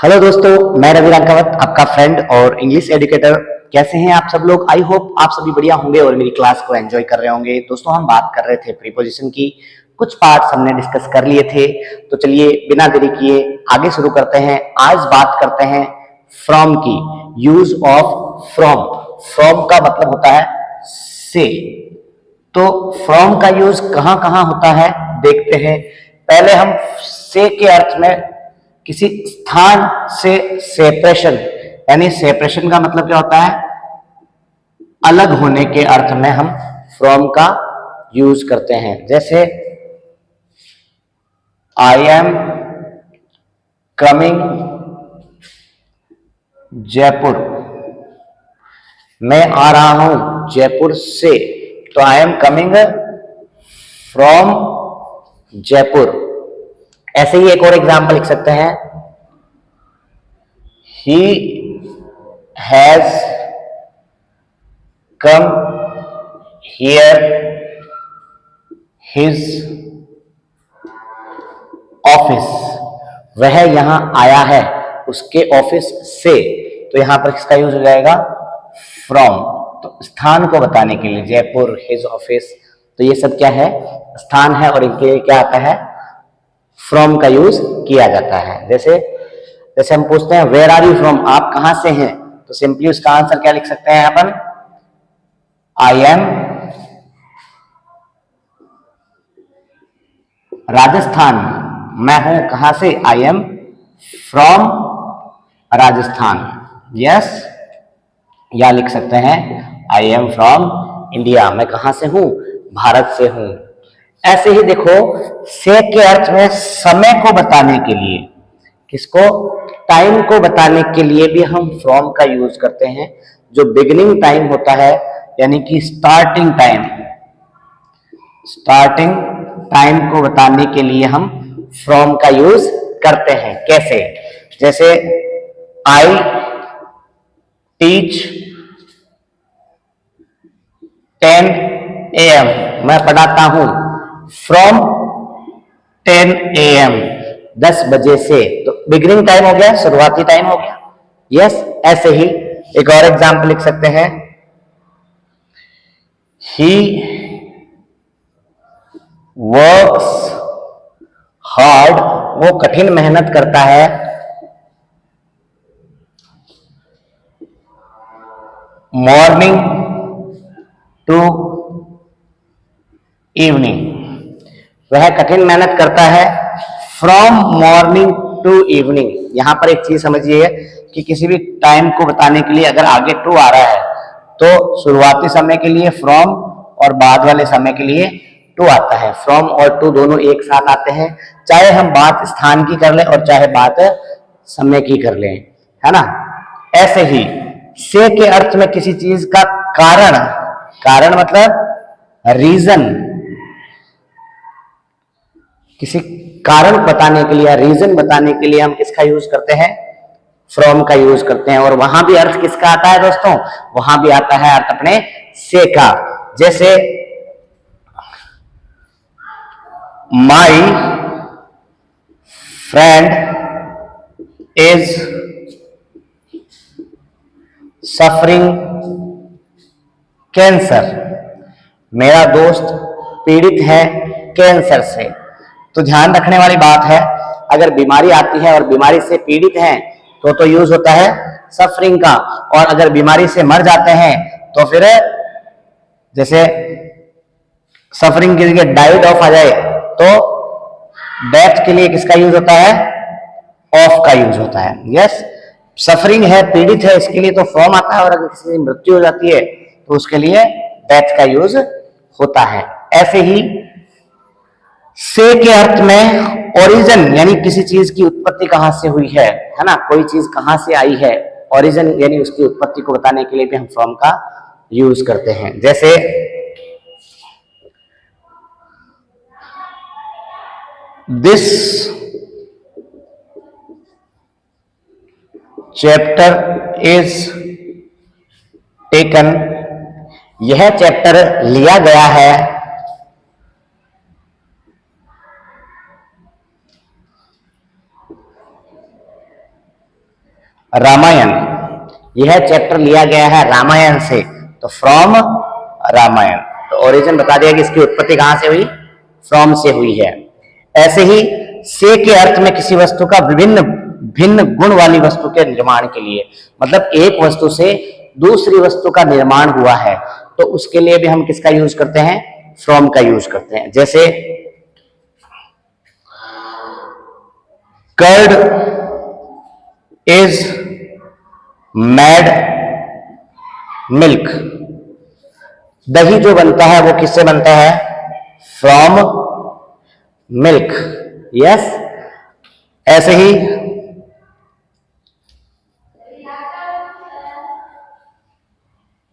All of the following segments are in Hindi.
हेलो दोस्तों, मैं रवि रांकावत, आपका फ्रेंड और इंग्लिश एजुकेटर। कैसे हैं आप सब लोग? आई होप आप सभी बढ़िया होंगे और मेरी क्लास को एंजॉय कर रहे होंगे। दोस्तों, हम बात कर रहे थे प्रीपोजिशन की, कुछ पार्ट्स हमने डिस्कस कर लिए थे। तो चलिए बिना देरी किए आगे शुरू करते हैं। आज बात करते हैं फ्रॉम की, यूज ऑफ फ्रॉम। फ्रॉम का मतलब होता है से। तो फ्रॉम का यूज कहां कहां होता है देखते हैं। पहले हम से के अर्थ में किसी स्थान से सेपरेशन, यानी सेपरेशन का मतलब क्या होता है, अलग होने के अर्थ में हम फ्रॉम का यूज करते हैं। जैसे आई एम कमिंग जयपुर, मैं आ रहा हूं जयपुर से, तो I am coming from Jaipur. ऐसे ही एक और एग्जाम्पल लिख सकते हैं, he has come here his office, वह यहां आया है उसके ऑफिस से। तो यहां पर किसका यूज हो जाएगा? फ्रॉम। तो स्थान को बताने के लिए जयपुर, हिज ऑफिस, तो ये सब क्या है? स्थान है और इनके लिए क्या आता है? फ्रॉम का यूज किया जाता है। जैसे जैसे हम पूछते हैं वेयर आर यू फ्रॉम, आप कहां से हैं, तो सिंपली उसका आंसर क्या लिख सकते हैं अपन? आई एम राजस्थान, मैं हूं कहां से? I am from Rajasthan. Yes, या लिख सकते हैं आई एम फ्रॉम इंडिया, मैं कहां से हूं? भारत से हूं। ऐसे ही देखो, से के अर्थ में समय को बताने के लिए, किसको? टाइम को बताने के लिए भी हम फ्रॉम का यूज करते हैं। जो बिगिनिंग टाइम होता है, यानी कि स्टार्टिंग टाइम, स्टार्टिंग टाइम को बताने के लिए हम फ्रॉम का यूज करते हैं। कैसे? जैसे आई टीच 10 AM, मैं पढ़ाता हूं फ्रॉम 10 AM, 10 बजे से। तो बिगिनिंग टाइम हो गया, शुरुआती टाइम हो गया। यस, ऐसे ही एक और एग्जाम्पल लिख सकते हैं, ही वर्क्स हार्ड, वो कठिन मेहनत करता है, मॉर्निंग टू इवनिंग, वह कठिन मेहनत करता है फ्रॉम मॉर्निंग टू इवनिंग। यहां पर एक चीज समझिए कि किसी भी टाइम को बताने के लिए अगर आगे टू आ रहा है, तो शुरुआती समय के लिए फ्रॉम और बाद वाले समय के लिए टू आता है। फ्रॉम और टू दोनों एक साथ आते हैं, चाहे हम बात स्थान की कर लें और चाहे बात समय की कर लें, है ना। ऐसे ही से के अर्थ में किसी चीज का कारण, कारण मतलब रीजन, किसी कारण बताने के लिए, रीजन बताने के लिए हम किसका यूज करते हैं? फ्रॉम का यूज करते हैं। और वहां भी अर्थ किसका आता है दोस्तों? वहां भी आता है अर्थ अपने से का। जैसे my friend is suffering cancer, मेरा दोस्त पीड़ित है कैंसर से। तो ध्यान रखने वाली बात है, अगर बीमारी आती है और बीमारी से पीड़ित हैं तो यूज होता है सफरिंग का, और अगर बीमारी से मर जाते हैं तो फिर जैसे सफरिंग की जगह डाइड ऑफ आ जाए तो डेथ के लिए किसका यूज होता है? ऑफ का यूज होता है। यस, सफरिंग है, पीड़ित है, इसके लिए तो फ्रॉम आता है, और अगर किसी की मृत्यु हो जाती है तो उसके लिए डेथ का यूज होता है। ऐसे ही से के अर्थ में ओरिजिन, यानी किसी चीज की उत्पत्ति कहां से हुई है ना, कोई चीज कहां से आई है, ओरिजिन यानी उसकी उत्पत्ति को बताने के लिए भी हम फ्रॉम का यूज करते हैं। जैसे दिस चैप्टर इज टेकन, यह चैप्टर लिया गया है रामायण, यह चैप्टर लिया गया है रामायण से, तो फ्रॉम रामायण। तो ओरिजिन बता दिया कि इसकी उत्पत्ति कहां से हुई, फ्रॉम से हुई है। ऐसे ही से के अर्थ में किसी वस्तु का विभिन्न भिन्न गुण वाली वस्तु के निर्माण के लिए, मतलब एक वस्तु से दूसरी वस्तु का निर्माण हुआ है तो उसके लिए भी हम किसका यूज करते हैं, फ्रॉम का यूज करते हैं। जैसे कर्ड इज मेड मिल्क, दही जो बनता है वो किससे बनता है, फ्रॉम मिल्क। यस, ऐसे ही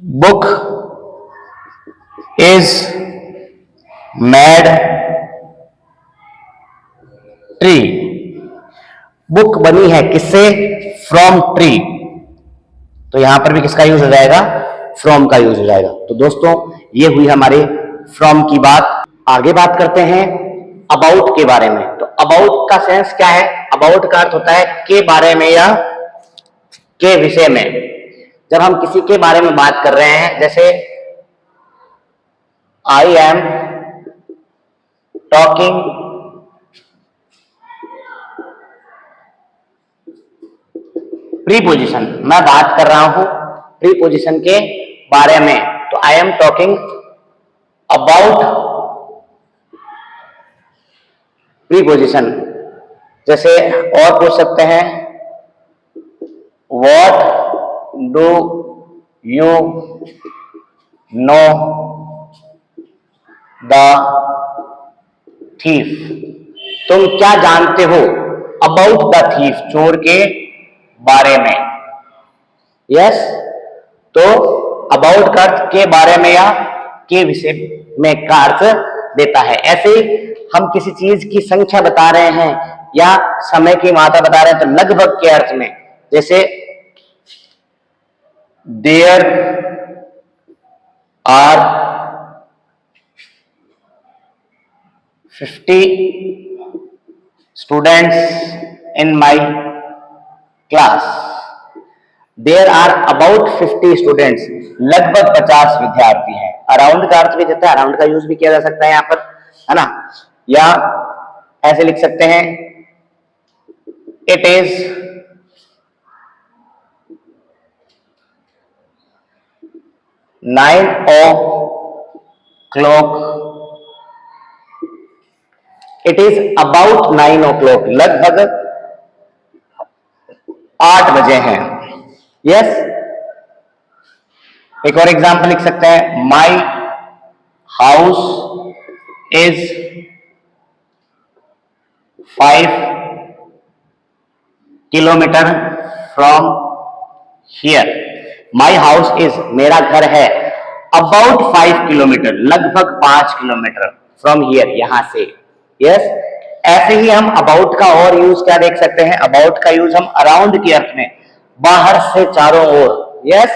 book is made tree, book बनी है किससे, फ्रॉम ट्री, तो यहां पर भी किसका यूज हो जाएगा, फ्रॉम का यूज हो जाएगा। तो दोस्तों ये हुई हमारे फ्रॉम की बात। आगे बात करते हैं अबाउट के बारे में। तो अबाउट का सेंस क्या है, अबाउट का अर्थ होता है के बारे में या के विषय में। जब हम किसी के बारे में बात कर रहे हैं, जैसे आई एम टॉकिंग प्रीपोजिशन, मैं बात कर रहा हूं प्रीपोजिशन के बारे में, तो आई एम टॉकिंग अबाउट प्रीपोजिशन। जैसे और पूछ सकते हैं, what do you know the thief, तुम क्या जानते हो अबाउट द थीफ, चोर के बारे में। यस, तो अबाउट का अर्थ के बारे में या के विषय में का अर्थ देता है। ऐसे ही हम किसी चीज की संख्या बता रहे हैं या समय की मात्रा बता रहे हैं तो लगभग के अर्थ में, जैसे there are 50 students in my class, there are about 50 students, लगभग 50 विद्यार्थी हैं। अराउंड का अर्थ भी देता है, अराउंड का यूज भी किया जा सकता है यहां पर, है ना। या ऐसे लिख सकते हैं, it is 9 o'clock, it is about 9 o'clock, लगभग 8 बजे हैं। यस, एक और एग्जांपल लिख सकते हैं, my house is 5 kilometre from here, my house is, मेरा घर है, अबाउट 5 किलोमीटर, लगभग 5 किलोमीटर, फ्रॉम हियर, यहां से। यस, ऐसे ही हम अबाउट का और यूज क्या देख सकते हैं, अबाउट का यूज हम अराउंड के अर्थ में, बाहर से चारों ओर। यस,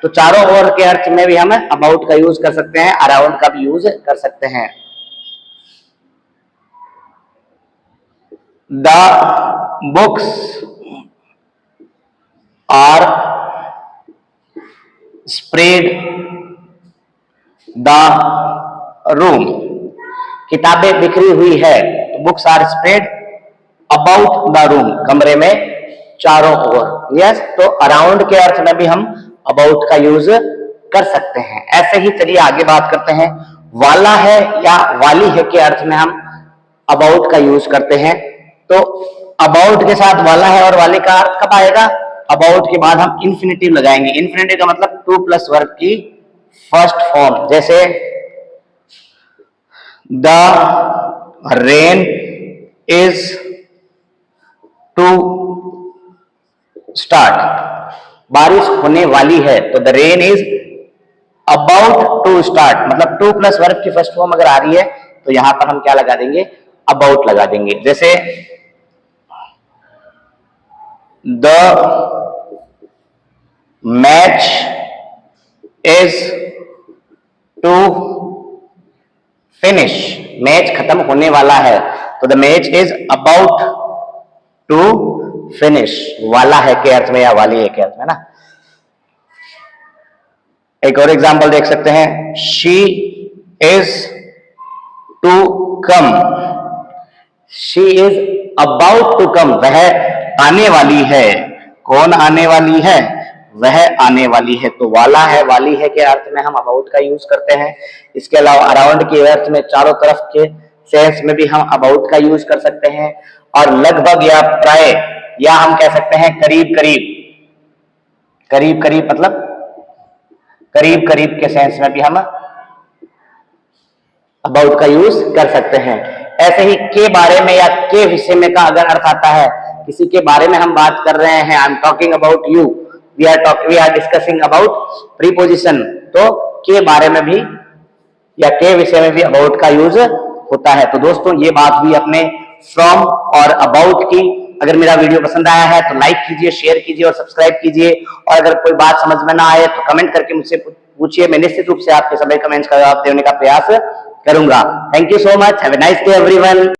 तो चारों ओर के अर्थ में भी हम अबाउट का यूज कर सकते हैं, अराउंड का भी यूज कर सकते हैं। The books are spread the room, किताबें बिखरी हुई है, तो books are spread about the room, कमरे में चारों ओर। यस, तो अराउंड के अर्थ में भी हम अबाउट का यूज कर सकते हैं। ऐसे ही चलिए आगे बात करते हैं, वाला है या वाली है के अर्थ में हम अबाउट का यूज करते हैं। तो अबाउट के साथ वाला है और वाले का अर्थ कब आएगा, अबाउट के बाद हम इन्फिनेटिव लगाएंगे। इन्फिनेटिव का मतलब टू प्लस वर्ब की फर्स्ट फॉर्म, जैसे the rain is to start, बारिश होने वाली है, तो the rain is about to start, मतलब टू प्लस वर्ब की फर्स्ट फॉर्म अगर आ रही है तो यहां पर हम क्या लगा देंगे, अबाउट लगा देंगे। जैसे the match is to finish, match खत्म होने वाला है, तो the match is about to finish, वाला है के अर्थ में या वाली है के अर्थ में ना। एक और एग्जांपल देख सकते हैं, she is to come, she is about to come, वह आने वाली है। कौन आने वाली है? वह आने वाली है। तो वाला है वाली है के अर्थ में हम अबाउट का यूज करते हैं। इसके अलावा अराउंड के अर्थ में, चारों तरफ के सेंस में भी हम अबाउट का यूज कर सकते हैं। और लगभग या प्राय, या हम कह सकते हैं करीब करीब, करीब करीब मतलब करीब करीब के सेंस में भी हम अबाउट का यूज कर सकते हैं। ऐसे ही के बारे में या के विषय में का अगर अर्थ आता है, किसी के बारे में हम बात कर रहे हैं, I am talking about you, we are discussing about preposition, तो के बारे में भी या के विषय में भी अबाउट का यूज होता है। तो दोस्तों ये बात भी अपने फ्रॉम और अबाउट की। अगर मेरा वीडियो पसंद आया है तो लाइक कीजिए, शेयर कीजिए और सब्सक्राइब कीजिए। और अगर कोई बात समझ में ना आए तो कमेंट करके मुझसे पूछिए, मैं निश्चित रूप से आपके सभी कमेंट्स का जवाब देने का प्रयास करूंगा। Thank you so much, have a nice day everyone.